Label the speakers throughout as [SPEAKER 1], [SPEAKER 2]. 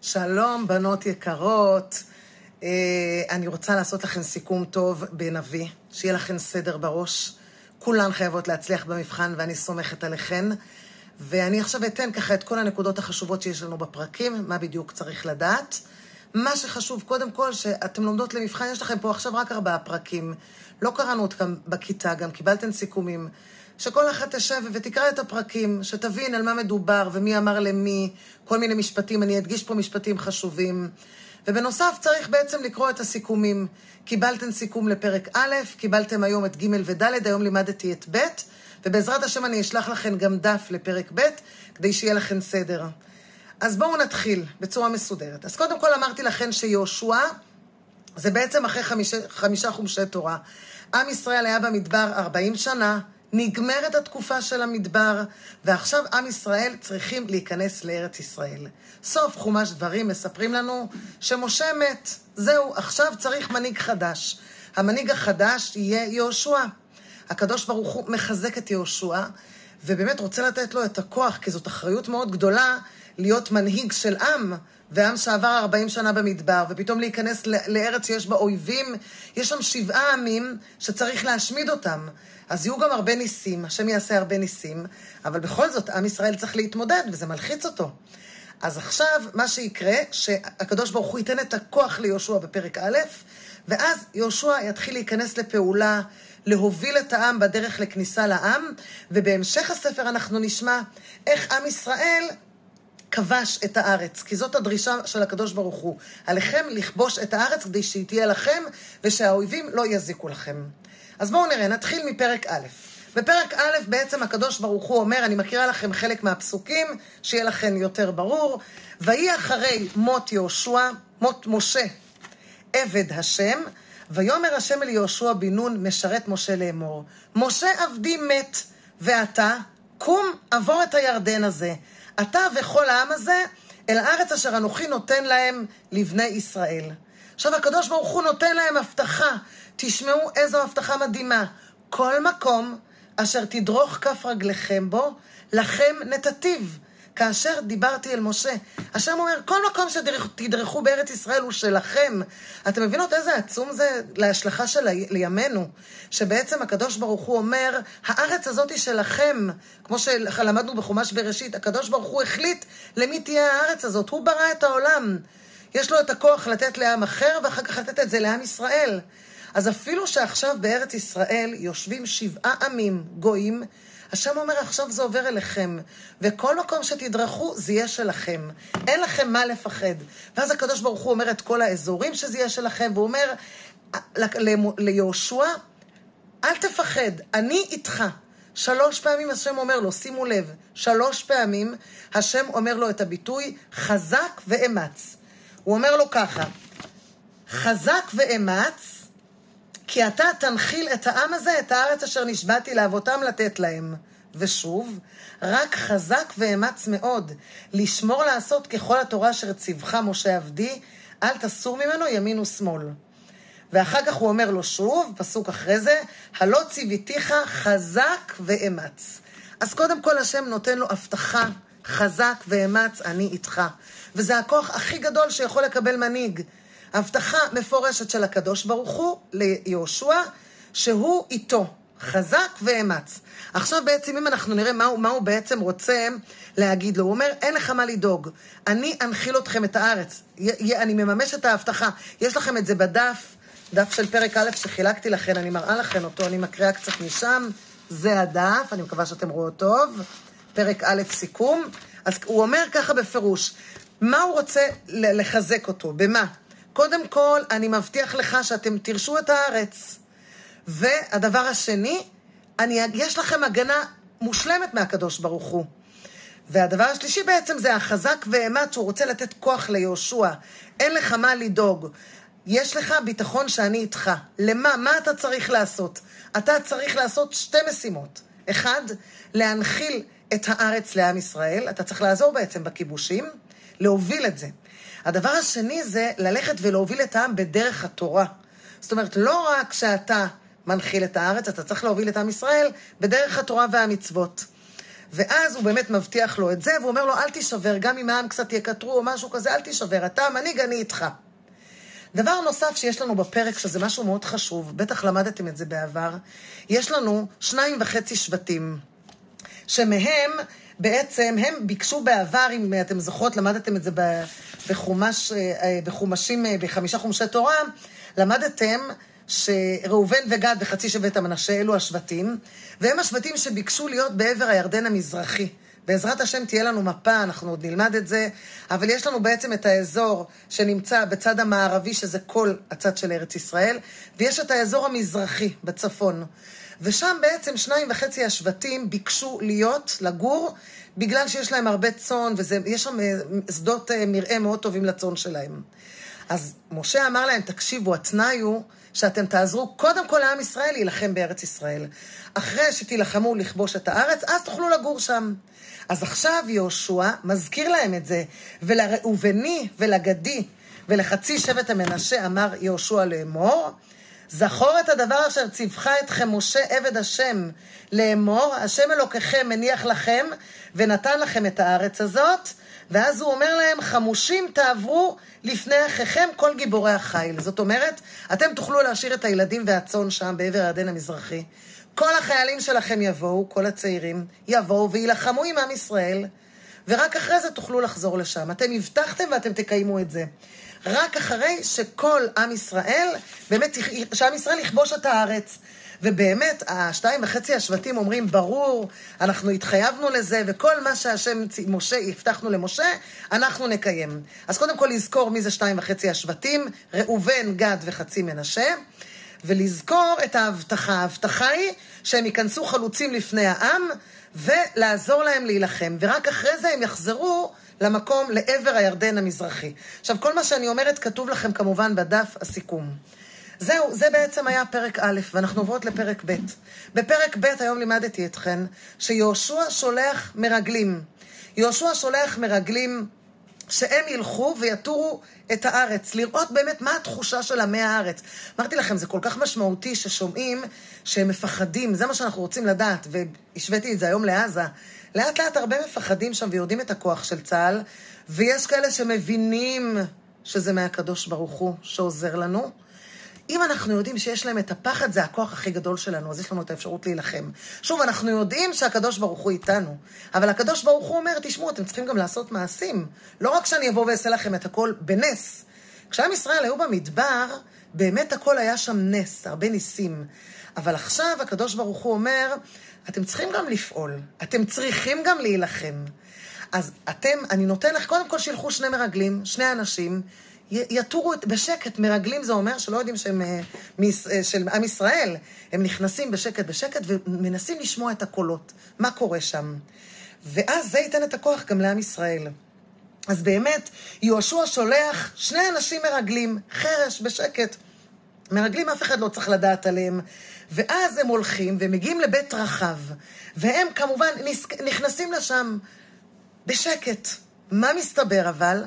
[SPEAKER 1] שלום, בנות יקרות. אני רוצה לעשות לכם סיכום טוב בנביא, שיהיה לכם סדר בראש. כולן חייבות להצליח במבחן, ואני סומכת עליכן. ואני עכשיו אתן ככה את כל הנקודות החשובות שיש לנו בפרקים, מה בדיוק צריך לדעת. מה שחשוב, קודם כל, שאתם לומדות למבחן, יש לכם פה עכשיו רק 4 פרקים. לא קראנו אותם בכיתה, גם קיבלתם סיכומים. שכל אחת תשב ותקרא את הפרקים, שתבין על מה מדובר ומי אמר למי, כל מיני משפטים, אני אדגיש פה משפטים חשובים. ובנוסף צריך בעצם לקרוא את הסיכומים. קיבלתם סיכום לפרק א', קיבלתם היום את ג' וד', היום לימדתי את ב', ובעזרת השם אני אשלח לכם גם דף לפרק ב', כדי שיהיה לכם סדר. אז בואו נתחיל בצורה מסודרת. אז קודם כל אמרתי לכם שיהושע, זה בעצם אחרי 5 חומשי תורה. עם ישראל היה במדבר 40 שנה, נגמרת התקופה של המדבר, ועכשיו עם ישראל צריכים להיכנס לארץ ישראל. סוף חומש דברים מספרים לנו שמשה מת. זהו, עכשיו צריך מנהיג חדש. המנהיג החדש יהיה יהושע. הקדוש ברוך הוא מחזק את יהושע, ובאמת רוצה לתת לו את הכוח, כי זאת אחריות מאוד גדולה להיות מנהיג של עם, ועם שעבר 40 שנה במדבר, ופתאום להיכנס לארץ שיש בה אויבים. יש שם 7 עמים שצריך להשמיד אותם. אז יהיו גם הרבה ניסים, השם יעשה הרבה ניסים, אבל בכל זאת עם ישראל צריך להתמודד, וזה מלחיץ אותו. אז עכשיו מה שיקרה, שהקדוש ברוך הוא ייתן את הכוח ליהושע בפרק א', ואז יהושע יתחיל להיכנס לפעולה, להוביל את העם בדרך לכניסה לעם, ובהמשך הספר אנחנו נשמע איך עם ישראל כבש את הארץ, כי זאת הדרישה של הקדוש ברוך הוא. עליכם לכבוש את הארץ כדי שהיא תהיה לכם, ושהאויבים לא יזיקו לכם. אז בואו נראה, נתחיל מפרק א'. בפרק א' בעצם הקדוש ברוך הוא אומר, אני מכירה לכם חלק מהפסוקים, שיהיה לכם יותר ברור. ויהי אחרי מות יהושע, מות משה, עבד השם, ויאמר השם אל יהושע בן נון משרת משה לאמור, משה עבדי מת, ואתה קום עבור את הירדן הזה, אתה וכל העם הזה, אל הארץ אשר אנוכי נותן להם לבני ישראל. עכשיו הקדוש ברוך הוא נותן להם הבטחה, תשמעו איזו הבטחה מדהימה. כל מקום אשר תדרוך כף רגליכם בו, לכם נתתיו. כאשר דיברתי אל משה, השם אומר, כל מקום שתדרכו בארץ ישראל הוא שלכם. אתם מבינות איזה עצום זה להשלכה של לימינו, שבעצם הקדוש ברוך הוא אומר, הארץ הזאת היא שלכם. כמו שלמדנו בחומש בראשית, הקדוש ברוך הוא החליט למי תהיה הארץ הזאת, הוא ברא את העולם. יש לו את הכוח לתת לעם אחר, ואחר כך לתת את זה לעם ישראל. אז אפילו שעכשיו בארץ ישראל יושבים 7 עמים גויים, השם אומר, עכשיו זה עובר אליכם, וכל מקום שתדרכו זה יהיה שלכם. אין לכם מה לפחד. ואז הקדוש ברוך הוא אומר את כל האזורים שזה יהיה שלכם, והוא אומר ליהושע, אל תפחד, אני איתך. 3 פעמים השם אומר לו, שימו לב, 3 פעמים השם אומר לו את הביטוי, חזק ואמץ. הוא אומר לו ככה, חזק ואמץ, כי אתה תנחיל את העם הזה, את הארץ אשר נשבעתי לאבותם לתת להם. ושוב, רק חזק ואמץ מאוד, לשמור לעשות ככל התורה אשר ציווך משה עבדי, אל תסור ממנו ימין ושמאל. ואחר כך הוא אומר לו שוב, פסוק אחרי זה, הלא ציוויתיך חזק ואמץ. אז קודם כל השם נותן לו הבטחה, חזק ואמץ, אני איתך. וזה הכוח הכי גדול שיכול לקבל מנהיג. הבטחה מפורשת של הקדוש ברוך הוא ליהושע, שהוא איתו, חזק ואמץ. עכשיו בעצם אם אנחנו נראה מה הוא בעצם רוצה להגיד לו, הוא אומר, אין לך מה לדאוג, אני אנחיל אתכם את הארץ, אני מממש את ההבטחה, יש לכם את זה בדף, דף של פרק א' שחילקתי לכם, אני מראה לכם אותו, אני מקריאה קצת משם, זה הדף, אני מקווה שאתם רואים טוב, פרק א' סיכום. אז הוא אומר ככה בפירוש, מה הוא רוצה לחזק אותו, במה? קודם כל, אני מבטיח לך שאתם תרשו את הארץ. והדבר השני, יש לכם הגנה מושלמת מהקדוש ברוך הוא. והדבר השלישי בעצם זה החזק ואמץ, שהוא רוצה לתת כוח ליהושע. אין לך מה לדאוג. יש לך ביטחון שאני איתך. למה? מה אתה צריך לעשות? אתה צריך לעשות 2 משימות. 1, להנחיל את הארץ לעם ישראל. אתה צריך לעזור בעצם בכיבושים, להוביל את זה. הדבר השני זה ללכת ולהוביל את העם בדרך התורה. זאת אומרת, לא רק שאתה מנחיל את הארץ, אתה צריך להוביל את עם ישראל בדרך התורה והמצוות. ואז הוא באמת מבטיח לו את זה, והוא אומר לו, אל תישבר, גם אם העם קצת יקטרו או משהו כזה, אל תישבר, אתה מנהיג, אני איתך. דבר נוסף שיש לנו בפרק, שזה משהו מאוד חשוב, בטח למדתם את זה בעבר, יש לנו 2.5 שבטים, שמהם בעצם, הם ביקשו בעבר, אם אתם זוכרות, למדתם את זה בחומשים, ב5 חומשי תורה, למדתם שראובן וגד וחצי שבט המנשה, אלו השבטים, והם השבטים שביקשו להיות בעבר הירדן המזרחי. בעזרת השם תהיה לנו מפה, אנחנו עוד נלמד את זה, אבל יש לנו בעצם את האזור שנמצא בצד המערבי, שזה כל הצד של ארץ ישראל, ויש את האזור המזרחי בצפון. ושם בעצם 2.5 השבטים ביקשו לגור, בגלל שיש להם הרבה צאן, ויש שם שדות מרעה מאוד טובים לצאן שלהם. אז משה אמר להם, תקשיבו, התנאי הוא שאתם תעזרו קודם כל לעם ישראל להילחם בארץ ישראל. אחרי שתילחמו לכבוש את הארץ, אז תוכלו לגור שם. אז עכשיו יהושע מזכיר להם את זה, ולראובני ולגדי ולחצי שבט המנשה אמר יהושע לאמור, זכור את הדבר אשר ציווך אתכם משה עבד השם, לאמור, השם אלוקיכם מניח לכם ונתן לכם את הארץ הזאת, ואז הוא אומר להם, חמושים תעברו לפני אחיכם כל גיבורי החיל. זאת אומרת, אתם תוכלו להשאיר את הילדים והצאן שם בעבר הירדן המזרחי. כל החיילים שלכם יבואו, כל הצעירים יבואו וילחמו עם עם ישראל, ורק אחרי זה תוכלו לחזור לשם. אתם הבטחתם ואתם תקיימו את זה. רק אחרי שכל עם ישראל, באמת, שעם ישראל יכבוש את הארץ. ובאמת, 2.5 השבטים אומרים, ברור, אנחנו התחייבנו לזה, וכל מה שהשם משה, הבטחנו למשה, אנחנו נקיים. אז קודם כל לזכור מי זה 2.5 השבטים, ראובן, גד וחצי מנשה, ולזכור את ההבטחה. ההבטחה היא שהם ייכנסו חלוצים לפני העם, ולעזור להם להילחם. ורק אחרי זה הם יחזרו למקום, לעבר הירדן המזרחי. עכשיו, כל מה שאני אומרת כתוב לכם כמובן בדף הסיכום. זהו, זה בעצם היה פרק א', ואנחנו עוברות לפרק ב'. בפרק ב' היום לימדתי אתכן שיהושע שולח מרגלים. יהושע שולח מרגלים שהם ילכו ויתורו את הארץ, לראות באמת מה התחושה של עמי הארץ. אמרתי לכם, זה כל כך משמעותי ששומעים שהם מפחדים, זה מה שאנחנו רוצים לדעת, והשוויתי את זה היום לעזה. לאט לאט הרבה מפחדים שם ויורדים את הכוח של צה"ל, ויש כאלה שמבינים שזה מהקדוש ברוך הוא שעוזר לנו. אם אנחנו יודעים שיש להם את הפחד, זה הכוח הכי גדול שלנו, אז יש לנו את האפשרות להילחם. שוב, אנחנו יודעים שהקדוש ברוך הוא איתנו, אבל הקדוש ברוך הוא אומר, תשמעו, אתם צריכים גם לעשות מעשים. לא רק שאני אבוא ואעשה לכם את הכל בנס. כשעם ישראל היו במדבר, באמת הכל היה שם נס, הרבה ניסים. אבל עכשיו הקדוש ברוך הוא אומר, אתם צריכים גם לפעול, אתם צריכים גם להילחם. אז אני נותן לך, קודם כל שילכו 2 מרגלים, 2 אנשים, יתורו בשקט. מרגלים זה אומר שלא יודעים שהם של עם ישראל, הם נכנסים בשקט ומנסים לשמוע את הקולות, מה קורה שם. ואז זה ייתן את הכוח גם לעם ישראל. אז באמת, יהושע שולח 2 אנשים מרגלים, חרש, בשקט. מרגלים אף אחד לא צריך לדעת עליהם. ואז הם הולכים ומגיעים לבית רחב, והם כמובן נכנסים לשם בשקט. מה מסתבר אבל?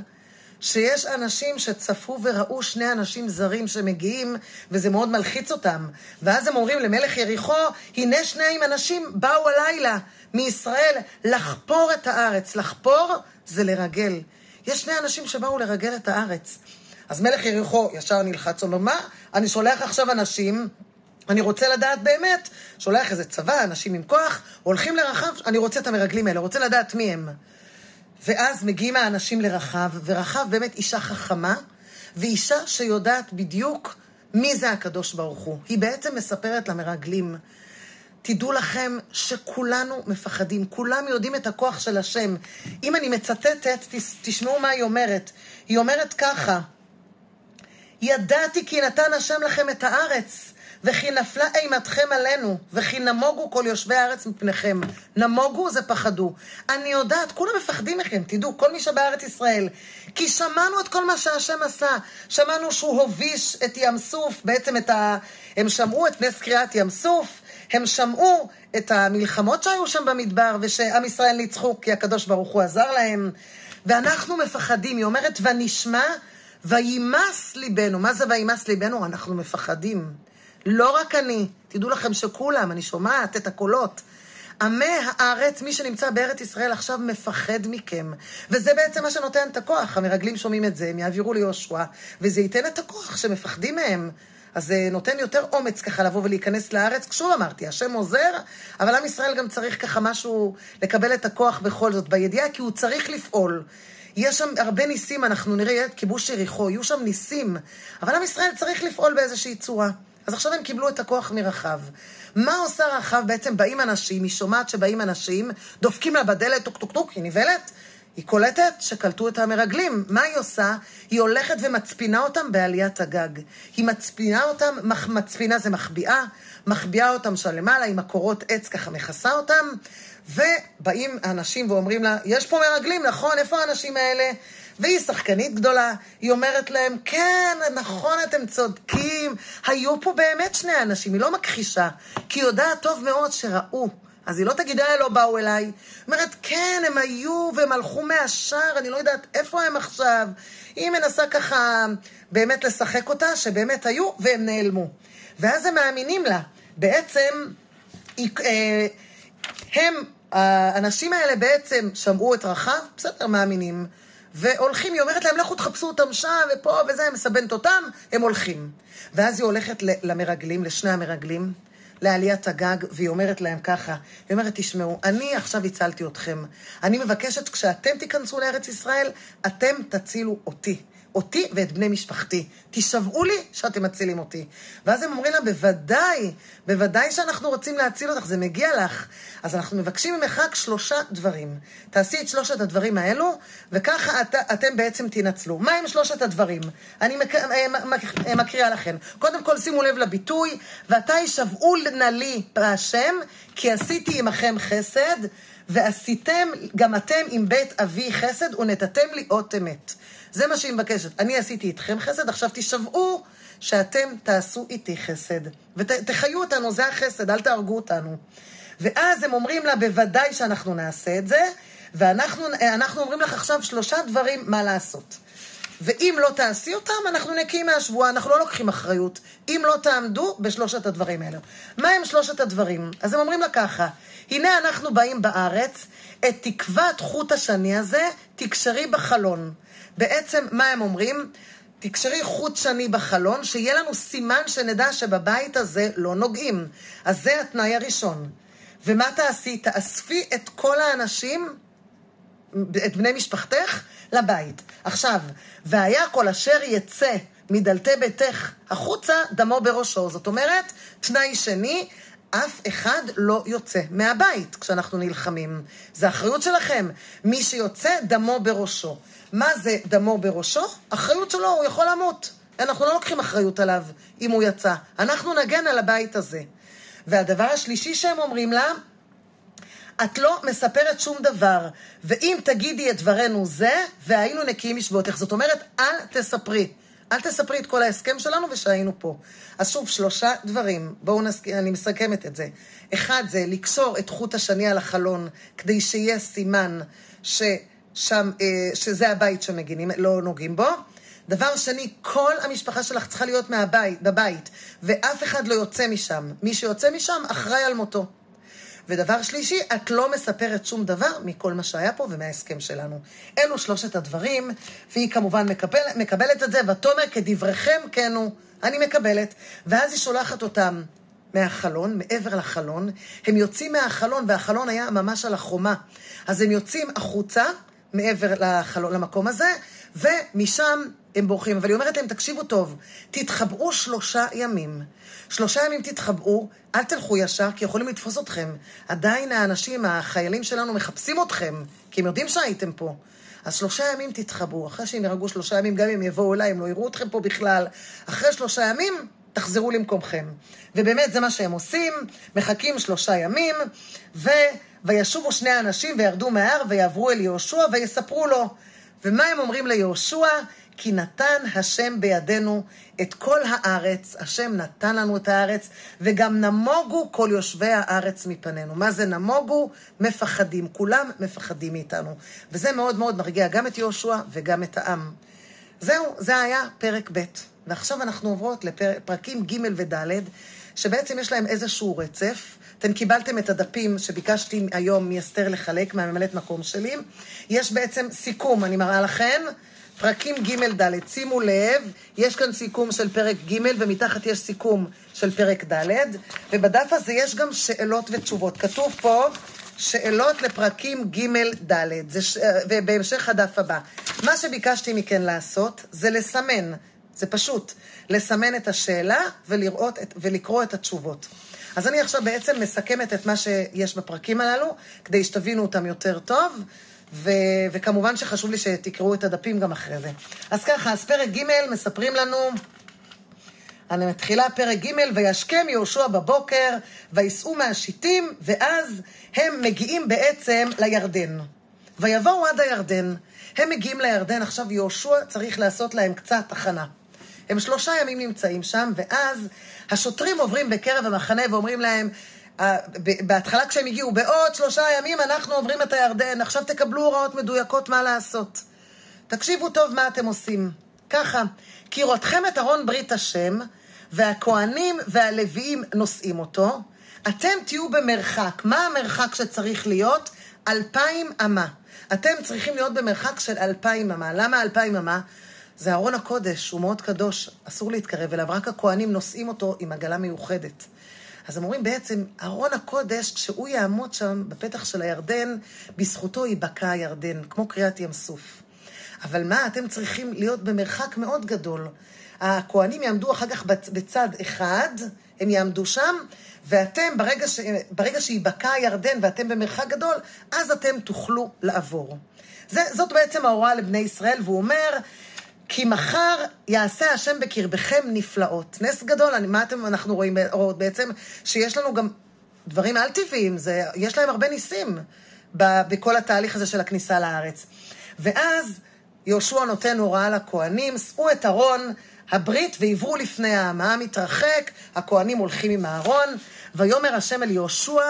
[SPEAKER 1] שיש אנשים שצפו וראו 2 אנשים זרים שמגיעים, וזה מאוד מלחיץ אותם. ואז הם אומרים למלך יריחו, הנה 2 אנשים באו הלילה מישראל לחפור את הארץ. לחפור זה לרגל. יש 2 אנשים שבאו לרגל את הארץ. אז מלך יריחו ישר נלחץ, אומר, מה? אני שולח עכשיו אנשים, אני רוצה לדעת באמת, שולח איזה צבא, אנשים עם כוח, הולכים לרחב, אני רוצה את המרגלים האלה, רוצה לדעת מי הם. ואז מגיעים האנשים לרחב, ורחב באמת אישה חכמה, ואישה שיודעת בדיוק מי זה הקדוש ברוך הוא. היא בעצם מספרת למרגלים, תדעו לכם שכולנו מפחדים, כולם יודעים את הכוח של השם. אם אני מצטטת, תשמעו מה היא אומרת. היא אומרת ככה, ידעתי כי נתן השם לכם את הארץ, וכי נפלה אימתכם עלינו, וכי נמוגו כל יושבי הארץ מפניכם. נמוגו זה פחדו. אני יודעת, כולם מפחדים מכם, תדעו, כל מי שבארץ ישראל. כי שמענו את כל מה שהשם עשה. שמענו שהוא הוביש את ים סוף, בעצם הם שמעו את נס קריאת ים סוף, הם שמעו את המלחמות שהיו שם במדבר, ושעם ישראל ניצחו, כי הקדוש ברוך הוא עזר להם. ואנחנו מפחדים, היא אומרת, ונשמע, וימס ליבנו. מה זה וימס ליבנו? אנחנו מפחדים. לא רק אני, תדעו לכם שכולם, אני שומעת את הקולות. עמי הארץ, מי שנמצא בארץ ישראל עכשיו מפחד מכם. וזה בעצם מה שנותן את הכוח. המרגלים שומעים את זה, הם יעבירו ליהושע, וזה ייתן את הכוח שמפחדים מהם. אז זה נותן יותר אומץ ככה לבוא ולהיכנס לארץ. כשוב אמרתי, השם עוזר, אבל עם ישראל גם צריך ככה משהו לקבל את הכוח בכל זאת בידיעה, כי הוא צריך לפעול. יש שם הרבה ניסים, אנחנו נראה את כיבוש יריחו, יהיו שם ניסים, אבל עם ישראל צריך לפעול באיזושהי צורה. אז עכשיו הם קיבלו את הכוח מרחב. מה עושה רחב? בעצם באים אנשים, היא שומעת שבאים אנשים, דופקים לה בדלת, טוק טוק טוק, היא ניבלת, היא קולטת שקלטו את המרגלים. מה היא עושה? היא הולכת ומצפינה אותם בעליית הגג. היא מצפינה אותם, מצפינה זה מחביאה אותם של למעלה, עם הקורות עץ ככה מכסה אותם, ובאים האנשים ואומרים לה, יש פה מרגלים, נכון? איפה האנשים האלה? והיא שחקנית גדולה, היא אומרת להם, כן, נכון, אתם צודקים, היו פה באמת שני אנשים, היא לא מכחישה, כי היא יודעת טוב מאוד שראו, אז היא לא תגיד, לא באו אליי, היא אומרת, כן, הם היו והם הלכו מהשאר, אני לא יודעת איפה הם עכשיו, היא מנסה ככה באמת לשחק אותה, שבאמת היו והם נעלמו, ואז הם מאמינים לה, בעצם, האנשים האלה בעצם שמעו את רחב, בסדר, מאמינים, והולכים, היא אומרת להם, לכו תחפשו אותם שם ופה וזה, הם מסבנת אותם, הם הולכים. ואז היא הולכת למרגלים, לשני המרגלים, לעליית הגג, והיא אומרת להם ככה, היא אומרת, תשמעו, אני עכשיו הצלתי אתכם, אני מבקשת כשאתם תיכנסו לארץ ישראל, אתם תצילו אותי ואת בני משפחתי. תשבעו לי שאתם מצילים אותי. ואז הם אומרים לה, בוודאי שאנחנו רוצים להציל אותך, זה מגיע לך. אז אנחנו מבקשים ממך 3 דברים. תעשי את 3 הדברים האלו, וככה אתם בעצם תנצלו. מה הם 3 הדברים? אני מקריאה לכם. קודם כל שימו לב לביטוי, ואתה ישבעו נא לי השם, כי עשיתי עמכם חסד, ועשיתם גם אתם עם בית אבי חסד, ונתתם לי אות אמת. זה מה שהיא מבקשת. אני עשיתי איתכם חסד, עכשיו תשבעו שאתם תעשו איתי חסד. ותחיו אותנו, זה החסד, אל תהרגו אותנו. ואז הם אומרים לה, בוודאי שאנחנו נעשה את זה, ואנחנו אומרים לך עכשיו 3 דברים מה לעשות. ואם לא תעשי אותם, אנחנו נקיים מהשבועה, אנחנו לא לוקחים אחריות. אם לא תעמדו ב3 הדברים האלה. מה הם 3 הדברים? אז הם אומרים לה ככה, הנה אנחנו באים בארץ, את תקוות חוט השני הזה, תקשרי בחלון. בעצם מה הם אומרים? תקשרי חוט שני בחלון, שיהיה לנו סימן שנדע שבבית הזה לא נוגעים. אז זה התנאי הראשון. ומה תעשי? תאספי את כל האנשים, את בני משפחתך, לבית. עכשיו, והיה כל אשר יצא מדלתי ביתך החוצה, דמו בראשו. זאת אומרת, תנאי שני, אף אחד לא יוצא מהבית כשאנחנו נלחמים. זה אחריות שלכם. מי שיוצא, דמו בראשו. מה זה דמו בראשו? אחריות שלו, הוא יכול למות. אנחנו לא לוקחים אחריות עליו אם הוא יצא. אנחנו נגן על הבית הזה. והדבר השלישי שהם אומרים לה, את לא מספרת שום דבר, ואם תגידי את דברנו זה, והיינו נקיים משבועתך. זאת אומרת, אל תספרי. אל תספרי את כל ההסכם שלנו ושהיינו פה. אז שוב, 3 דברים. בואו אני מסכמת את זה. 1 זה לקשור את חוט השני על החלון, כדי שיהיה סימן שזה הבית שמגינים, לא נוגעים בו. דבר שני, כל המשפחה שלך צריכה להיות בבית, ואף אחד לא יוצא משם. מי שיוצא משם אחראי על מותו. ודבר שלישי, את לא מספרת שום דבר מכל מה שהיה פה ומההסכם שלנו. אלו 3 הדברים, והיא כמובן מקבלת את זה, ותאמר כדבריכם כנו, אני מקבלת. ואז היא שולחת אותם מהחלון, מעבר לחלון. הם יוצאים מהחלון, והחלון היה ממש על החומה. אז הם יוצאים החוצה, מעבר לחלון, למקום הזה, ומשם הם בורחים. אבל היא אומרת להם, תקשיבו טוב, תתחבאו 3 ימים. 3 ימים תתחבאו, אל תלכו ישר, כי יכולים לתפוס אתכם. עדיין האנשים, החיילים שלנו מחפשים אתכם, כי הם יודעים שהייתם פה. אז 3 ימים תתחבאו. אחרי שהם ירגעו 3 ימים, גם אם יבואו אליי, הם לא יראו אתכם פה בכלל. אחרי 3 ימים, תחזרו למקומכם. ובאמת זה מה שהם עושים, מחכים 3 ימים, וישובו 2 אנשים וירדו מההר ויעברו אל יהושע ויספרו לו. ומה הם אומרים ליהושע? כי נתן השם בידינו את כל הארץ, השם נתן לנו את הארץ, וגם נמוגו כל יושבי הארץ מפנינו. מה זה נמוגו? מפחדים, כולם מפחדים מאיתנו. וזה מאוד מאוד מרגיע גם את יהושע וגם את העם. זהו, זה היה פרק ב'. ועכשיו אנחנו עוברות לפרקים ג' וד', שבעצם יש להם איזשהו רצף, אתם קיבלתם את הדפים שביקשתי היום מאסתר לחלק מהממלאת מקום שלי. יש בעצם סיכום, אני מראה לכם, פרקים ג' ד', שימו לב, יש כאן סיכום של פרק ג' ומתחת יש סיכום של פרק ד', ובדף הזה יש גם שאלות ותשובות. כתוב פה שאלות לפרקים ג' ד', ובהמשך הדף הבא. מה שביקשתי מכן לעשות זה לסמן, זה פשוט, לסמן את השאלה ולקרוא את התשובות. אז אני עכשיו בעצם מסכמת את מה שיש בפרקים הללו, כדי שתבינו אותם יותר טוב, וכמובן שחשוב לי שתקראו את הדפים גם אחרי זה. אז ככה, אז פרק ג' מספרים לנו, אני מתחילה פרק ג' וישכם יהושע בבוקר, ויסעו מהשיטים, ואז הם מגיעים בעצם לירדן. ויבואו עד הירדן. הם מגיעים לירדן, עכשיו יהושע צריך לעשות להם קצת הכנה. הם 3 ימים נמצאים שם, ואז השוטרים עוברים בקרב המחנה ואומרים להם, בהתחלה כשהם הגיעו, בעוד 3 ימים אנחנו עוברים את הירדן, עכשיו תקבלו הוראות מדויקות מה לעשות. תקשיבו טוב מה אתם עושים. ככה, כי ראותכם את ארון ברית השם, והכהנים והלוויים נושאים אותו, אתם תהיו במרחק. מה המרחק שצריך להיות? 2,000 אמה. אתם צריכים להיות במרחק של 2,000 אמה. למה 2,000 אמה? זה ארון הקודש, הוא מאוד קדוש, אסור להתקרב אליו, רק הכהנים נושאים אותו עם עגלה מיוחדת. אז הם אומרים בעצם, ארון הקודש, כשהוא יעמוד שם בפתח של הירדן, בזכותו ייבקע הירדן, כמו קריאת ים סוף. אבל מה, אתם צריכים להיות במרחק מאוד גדול. הכהנים יעמדו אחר כך בצד אחד, הם יעמדו שם, ואתם, ברגע שיבקע הירדן ואתם במרחק גדול, אז אתם תוכלו לעבור. זאת בעצם ההוראה לבני ישראל, והוא אומר, כי מחר יעשה השם בקרבכם נפלאות. נס גדול, אנחנו רואים בעצם שיש לנו גם דברים על טבעיים, יש להם הרבה ניסים בכל התהליך הזה של הכניסה לארץ. ואז יהושע נותן הוראה לכהנים, שאו את ארון הברית ועברו לפני העם. העם מתרחק, הכהנים הולכים עם הארון, ויאמר השם אל יהושע,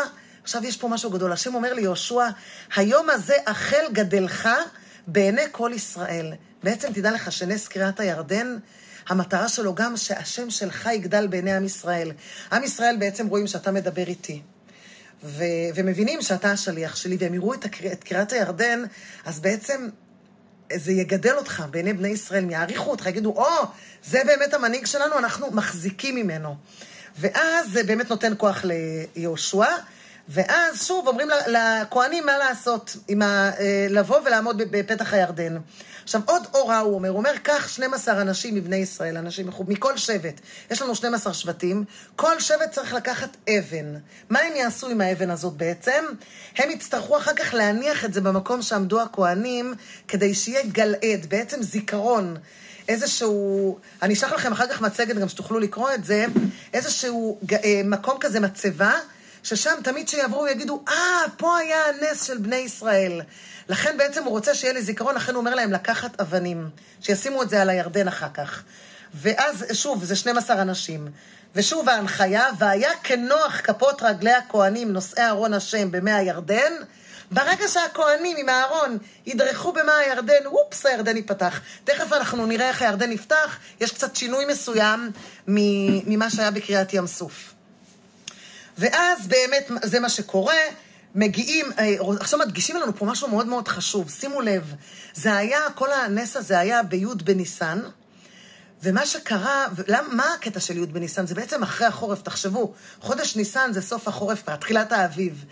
[SPEAKER 1] עכשיו יש פה משהו גדול, השם אומר ליהושע, היום הזה החל גדלך בעיני כל ישראל. בעצם תדע לך שנס קריאת הירדן, המטרה שלו גם שהשם שלך יגדל בעיני עם ישראל. עם ישראל בעצם רואים שאתה מדבר איתי, ומבינים שאתה השליח שלי, והם יראו את קריאת הירדן, אז בעצם זה יגדל אותך בעיני בני ישראל, הם יעריכו אותך, יגידו, זה באמת המנהיג שלנו, אנחנו מחזיקים ממנו. ואז זה באמת נותן כוח ליהושע, ואז שוב אומרים לכהנים מה לעשות, לבוא ולעמוד בפתח הירדן. עכשיו עוד הוראה הוא אומר, כך 12 אנשים מבני ישראל, אנשים מכל שבט, יש לנו 12 שבטים, כל שבט צריך לקחת אבן. מה הם יעשו עם האבן הזאת בעצם? הם יצטרכו אחר כך להניח את זה במקום שעמדו הכהנים, כדי שיהיה גלעד, בעצם זיכרון, איזשהו, אני אשלח לכם אחר כך מצגת גם שתוכלו לקרוא את זה, איזשהו מקום כזה מצבה, ששם תמיד שיעברו ויגידו, פה היה הנס של בני ישראל. לכן בעצם הוא רוצה שיהיה לזיכרון, לכן הוא אומר להם לקחת אבנים, שישימו את זה על הירדן אחר כך. ואז שוב, זה 12 אנשים. ושוב ההנחיה, והיה כנוח כפות רגלי הכהנים, נושאי ארון השם במי הירדן, ברגע שהכהנים עם הארון ידרכו במי הירדן, הירדן ייפתח. תכף אנחנו נראה איך הירדן יפתח, יש קצת שינוי מסוים ממה שהיה בקריאת ים סוף. ואז באמת זה מה שקורה, מגיעים, עכשיו מדגישים לנו פה משהו מאוד מאוד חשוב, שימו לב, זה היה, כל הנס הזה היה בי' בניסן, ומה שקרה, מה הקטע של י' בניסן? זה בעצם אחרי החורף, תחשבו, חודש ניסן זה סוף החורף, תחילת האביב.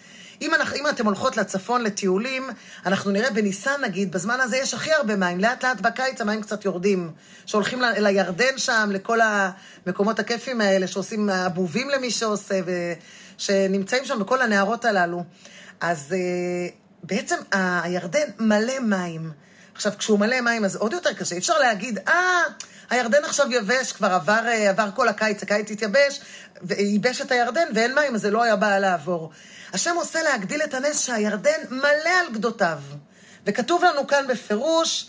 [SPEAKER 1] אם אתם הולכות לצפון לטיולים, אנחנו נראה בניסן נגיד, בזמן הזה יש הכי הרבה מים, לאט לאט בקיץ המים קצת יורדים, שהולכים לירדן שם, לכל המקומות הכיפים האלה, שעושים אבובים למי שעושה, שנמצאים שם בכל הנערות הללו. אז בעצם הירדן מלא מים. עכשיו, כשהוא מלא מים, אז עוד יותר קשה. אפשר להגיד, הירדן עכשיו יבש, כבר עבר כל הקיץ התייבש, וייבש את הירדן, ואין מים, אז זה לא היה בא לעבור. השם עושה להגדיל את הנס שהירדן מלא על גדותיו. וכתוב לנו כאן בפירוש,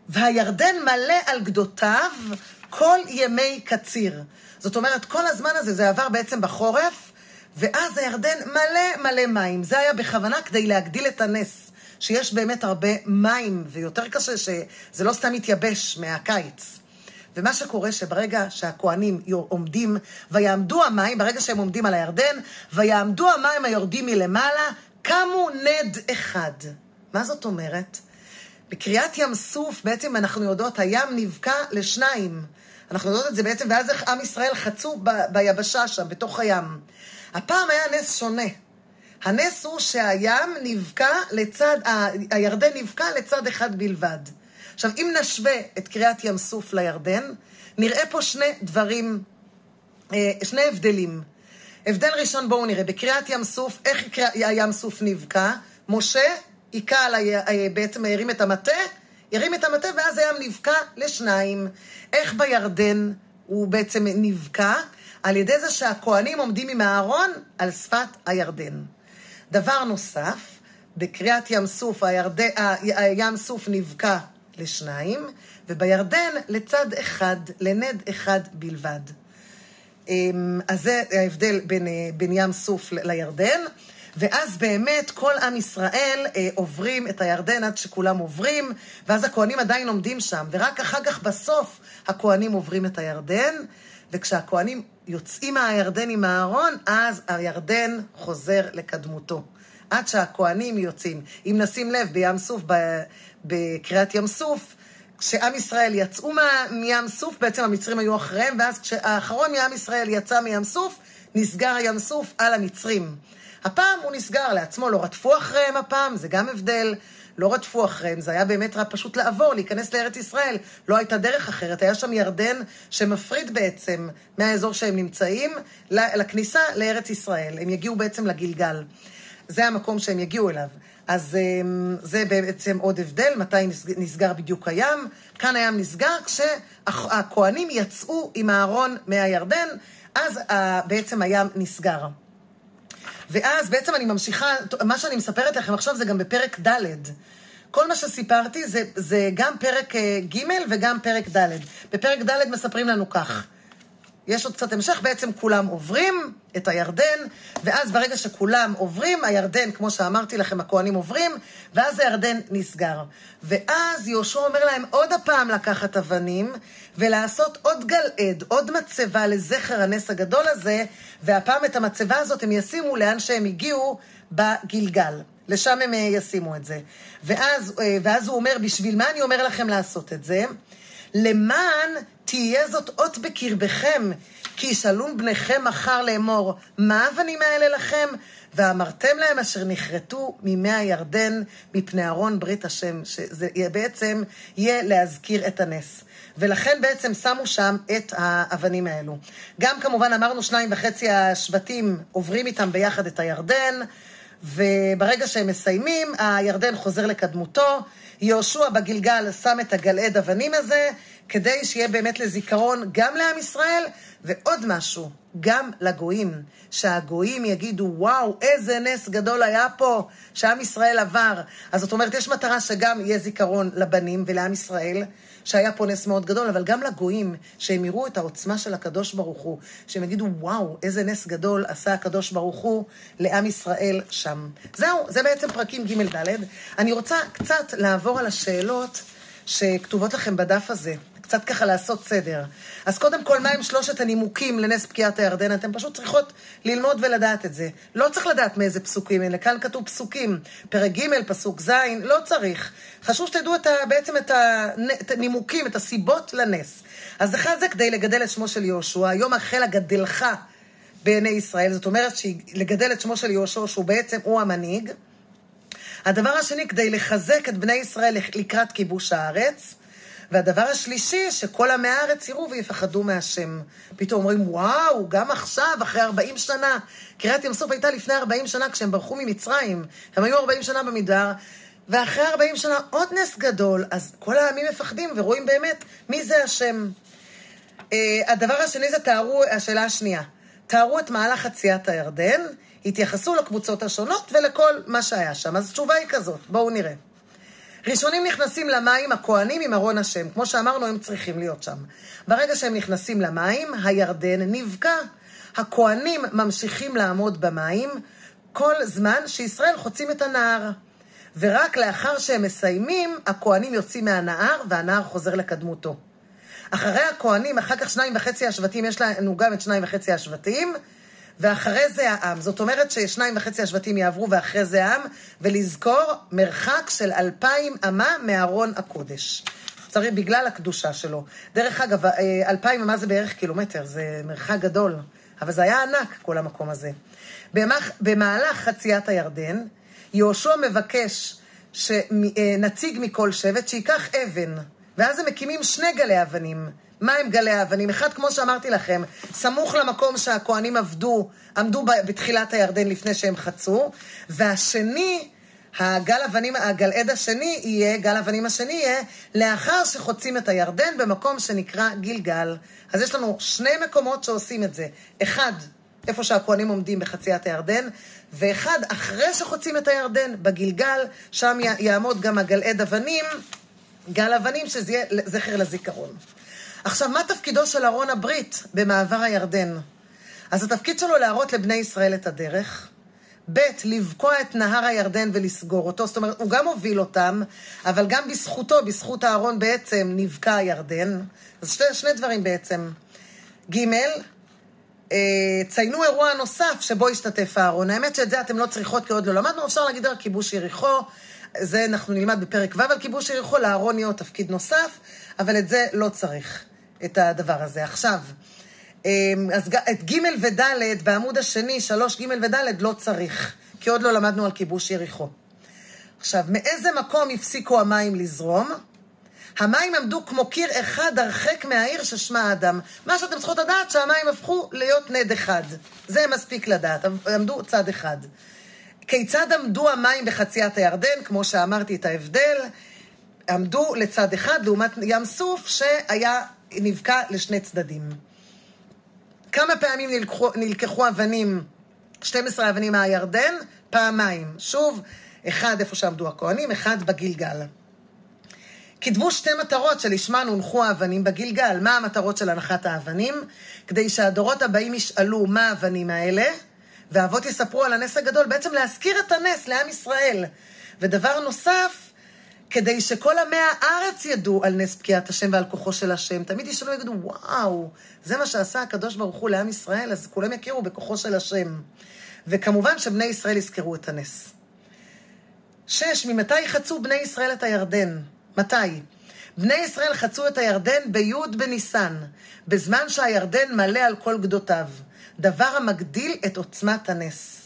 [SPEAKER 1] והירדן מלא על גדותיו כל ימי קציר. זאת אומרת, כל הזמן הזה זה עבר בעצם בחורף, ואז הירדן מלא מלא מים. זה היה בכוונה כדי להגדיל את הנס, שיש באמת הרבה מים, ויותר קשה שזה לא סתם מתייבש מהקיץ. ומה שקורה שברגע שהכהנים עומדים, ויעמדו המים, ברגע שהם עומדים על הירדן, ויעמדו המים היורדים מלמעלה, קמו נד אחד. מה זאת אומרת? בקריאת ים סוף, בעצם אנחנו יודעות, הים נבקע לשניים. אנחנו יודעות את זה בעצם, ואז עם ישראל חצו ביבשה שם, בתוך הים. הפעם היה נס שונה. הנס הוא שהים נבקע לצד, הירדן נבקע לצד אחד בלבד. עכשיו, אם נשווה את קריאת ים סוף לירדן, נראה פה שני דברים, שני הבדלים. הבדל ראשון, בואו נראה, בקריאת ים סוף, איך הים סוף נבקע? משה עיקה בעצם הרים את המטה, ואז הים נבקע לשניים. איך בירדן הוא בעצם נבקע? על ידי זה שהכהנים עומדים עם הארון על שפת הירדן. דבר נוסף, בקריאת ים סוף, הים סוף נבקע לשניים, ובירדן לצד אחד, לנד אחד בלבד. אז זה ההבדל בין ים סוף לירדן, ואז באמת כל עם ישראל עוברים את הירדן עד שכולם עוברים, ואז הכהנים עדיין עומדים שם, ורק אחר כך בסוף הכהנים עוברים את הירדן, וכשהכהנים יוצאים מהירדן עם הארון, אז הירדן חוזר לקדמותו. עד שהכהנים יוצאים. אם נשים לב בים סוף, בקריאת ים סוף, כשעם ישראל יצאו מים סוף, בעצם המצרים היו אחריהם, ואז כשהאחרון מעם ישראל יצא מים סוף, נסגר ים סוף על המצרים. הפעם הוא נסגר לעצמו, לא רדפו אחריהם הפעם, זה גם הבדל, לא רדפו אחריהם, זה היה באמת רק פשוט לעבור, להיכנס לארץ ישראל, לא הייתה דרך אחרת, היה שם ירדן שמפריד בעצם מהאזור שהם נמצאים לכניסה לארץ ישראל, הם יגיעו בעצם לגלגל, זה המקום שהם יגיעו אליו, אז זה בעצם עוד הבדל, מתי נסגר בדיוק הים, כאן הים נסגר כשהכהנים יצאו עם הארון מהירדן, אז בעצם הים נסגר. ואז בעצם אני ממשיכה, מה שאני מספרת לכם עכשיו זה גם בפרק ד'. כל מה שסיפרתי זה גם פרק ג' וגם פרק ד'. בפרק ד' מספרים לנו כך. יש עוד קצת המשך, בעצם כולם עוברים את הירדן, ואז ברגע שכולם עוברים, הירדן, כמו שאמרתי לכם, הכהנים עוברים, ואז הירדן נסגר. ואז יהושע אומר להם עוד הפעם לקחת אבנים, ולעשות עוד גלעד, עוד מצבה לזכר הנס הגדול הזה, והפעם את המצבה הזאת הם ישימו לאן שהם הגיעו בגלגל. לשם הם ישימו את זה. ואז הוא אומר, בשביל מה אני אומר לכם לעשות את זה? למען תהיה זאת אות בקרבכם, כי ישאלון בניכם מחר לאמור, מה האבנים האלה לכם? ואמרתם להם אשר נחרטו ממי הירדן, מפני ארון ברית השם, שזה בעצם יהיה להזכיר את הנס. ולכן בעצם שמו שם את האבנים האלו. גם כמובן אמרנו 2.5 השבטים עוברים איתם ביחד את הירדן, וברגע שהם מסיימים, הירדן חוזר לקדמותו, יהושע בגלגל שם את הגלעד אבנים הזה, כדי שיהיה באמת לזיכרון גם לעם ישראל, ועוד משהו, גם לגויים, שהגויים יגידו, וואו, איזה נס גדול היה פה, שעם ישראל עבר. אז זאת אומרת, יש מטרה שגם יהיה זיכרון לבנים ולעם ישראל, שהיה פה נס מאוד גדול, אבל גם לגויים, שהם יראו את העוצמה של הקדוש ברוך הוא, שהם יגידו, וואו, איזה נס גדול עשה הקדוש ברוך הוא לעם ישראל שם. זהו, זה בעצם פרקים ג' ד'. אני רוצה קצת לעבור על השאלות שכתובות לכם בדף הזה, קצת ככה לעשות סדר. אז קודם כל, מה הם 3 הנימוקים לנס בקיעת הירדן? אתם פשוט צריכות ללמוד ולדעת את זה. לא צריך לדעת מאיזה פסוקים אלה, כאן כתוב פסוקים, פרק ג', פסוק ז', לא צריך. חשוב שתדעו בעצם את הנימוקים, את הסיבות לנס. אז זה כדי לגדל את שמו של יהושע, היום החל הגדלך בעיני ישראל, זאת אומרת שלגדל את שמו של יהושע, שהוא בעצם הוא המנהיג. הדבר השני, כדי לחזק את בני ישראל לקראת כיבוש הארץ, והדבר השלישי, שכל עמי הארץ יראו ויפחדו מהשם. פתאום אומרים, וואו, גם עכשיו, אחרי 40 שנה, קריאת ים סוף הייתה לפני 40 שנה, כשהם ברחו ממצרים, הם היו 40 שנה במדבר, ואחרי 40 שנה עוד נס גדול, אז כל העמים מפחדים ורואים באמת מי זה השם. הדבר השני זה השאלה השנייה, תארו את מהלך חציית הירדן, התייחסו לקבוצות השונות ולכל מה שהיה שם. אז התשובה היא כזאת, בואו נראה. ראשונים נכנסים למים, הכהנים עם ארון השם. כמו שאמרנו, הם צריכים להיות שם. ברגע שהם נכנסים למים, הירדן נבקע. הכהנים ממשיכים לעמוד במים כל זמן שישראל חוצים את הנהר. ורק לאחר שהם מסיימים, הכהנים יוצאים מהנהר והנהר חוזר לקדמותו. אחרי הכהנים, אחר כך 2.5 השבטים, יש לנו גם את 2.5 השבטים, ואחרי זה העם. זאת אומרת ש2.5 השבטים יעברו ואחרי זה העם, ולזכור מרחק של 2,000 אמה מארון הקודש. צריך בגלל הקדושה שלו. דרך אגב, 2,000 אמה זה בערך קילומטר, זה מרחק גדול, אבל זה היה ענק כל המקום הזה. במהלך חציית הירדן, יהושע מבקש שנציג מכל שבט שיקח אבן, ואז הם מקימים 2 גלי אבנים. מה הם גלי האבנים? אחד, כמו שאמרתי לכם, סמוך למקום שהכהנים עמדו בתחילת הירדן לפני שהם חצו, והשני, גל האבנים השני יהיה לאחר שחוצים את הירדן במקום שנקרא גילגל. אז יש לנו 2 מקומות שעושים את זה. אחד, איפה שהכהנים עומדים בחציית הירדן, ואחד, אחרי שחוצים את הירדן, בגילגל, שם יעמוד גם גל אבנים שזה יהיה זכר לזיכרון. עכשיו, מה תפקידו של ארון הברית במעבר הירדן? אז התפקיד שלו להראות לבני ישראל את הדרך, ב' לבקוע את נהר הירדן ולסגור אותו, זאת אומרת, הוא גם הוביל אותם, אבל גם בזכות הארון בעצם נבקע הירדן. אז שני דברים בעצם. ג' ציינו אירוע נוסף שבו השתתף הארון. האמת שאת זה אתם לא צריכות כי עוד לא למדנו, אפשר להגיד על כיבוש יריחו, זה אנחנו נלמד בפרק ו' על כיבוש יריחו, לארון יהיה תפקיד נוסף, אבל את זה לא צריך, את הדבר הזה. עכשיו, אז את ג' וד' בעמוד השני, 3 ג' וד' לא צריך, כי עוד לא למדנו על כיבוש יריחו. עכשיו, מאיזה מקום הפסיקו המים לזרום? המים עמדו כמו קיר אחד הרחק מהעיר ששמה אדם. מה שאתם צריכות לדעת, שהמים הפכו להיות נד אחד. זה מספיק לדעת, עמדו צד אחד. כיצד עמדו המים בחציית הירדן? כמו שאמרתי את ההבדל, עמדו לצד אחד, לעומת ים סוף שהיה נבקע לשני צדדים. כמה פעמים נלקחו אבנים, 12 אבנים מהירדן, פעמיים. שוב, אחד איפה שעמדו הכהנים, אחד בגילגל. כתבו 2 מטרות שלשמן הונחו האבנים בגילגל. מה המטרות של הנחת האבנים? כדי שהדורות הבאים ישאלו מה האבנים האלה, והאבות יספרו על הנס הגדול, בעצם להזכיר את הנס לעם ישראל. ודבר נוסף, כדי שכל עמי הארץ ידעו על נס בקיעת השם ועל כוחו של השם. תמיד ישאלו ויגידו, וואו, זה מה שעשה הקדוש ברוך הוא לעם ישראל, אז כולם יכירו בכוחו של השם. וכמובן שבני ישראל יזכרו את הנס. 6, ממתי חצו בני ישראל את הירדן? מתי? בני ישראל חצו את הירדן בי' בניסן, בזמן שהירדן מלא על כל גדותיו, דבר המגדיל את עוצמת הנס.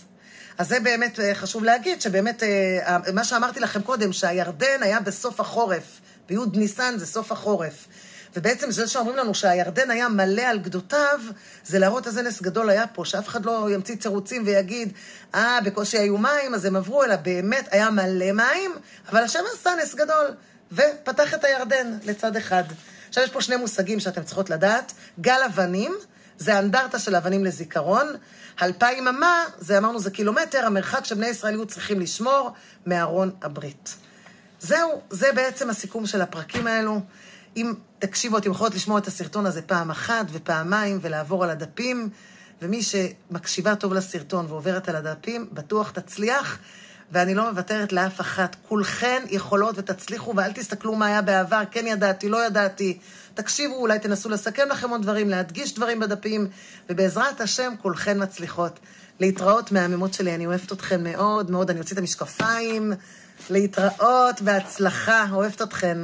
[SPEAKER 1] אז זה באמת חשוב להגיד, שבאמת מה שאמרתי לכם קודם, שהירדן היה בסוף החורף, בי' ניסן זה סוף החורף, ובעצם זה שאומרים לנו שהירדן היה מלא על גדותיו, זה להראות איזה נס גדול היה פה, שאף אחד לא ימציא תירוצים ויגיד, בקושי היו מים, אז הם עברו, אלא באמת היה מלא מים, אבל השם עשה נס גדול, ופתח את הירדן לצד אחד. עכשיו יש פה 2 מושגים שאתם צריכות לדעת. גל אבנים, זה האנדרטה של אבנים לזיכרון. 2,000 אמה, זה אמרנו זה קילומטר, המרחק שבני ישראל היו צריכים לשמור מארון הברית. זהו, זה בעצם הסיכום של הפרקים האלו. אם תקשיבו, אתם יכולות לשמוע את הסרטון הזה פעם אחת ופעמיים ולעבור על הדפים, ומי שמקשיבה טוב לסרטון ועוברת על הדפים, בטוח תצליח, ואני לא מוותרת לאף אחת. כולכן יכולות ותצליחו, ואל תסתכלו מה היה בעבר, כן ידעתי, לא ידעתי. תקשיבו, אולי תנסו לסכם לכם עוד דברים, להדגיש דברים בדפים, ובעזרת השם כולכן מצליחות. להתראות מהממות שלי, אני אוהבת אתכן מאוד מאוד, אני אוציא את המשקפיים, להתראות, בהצלחה, אוהבת אתכן.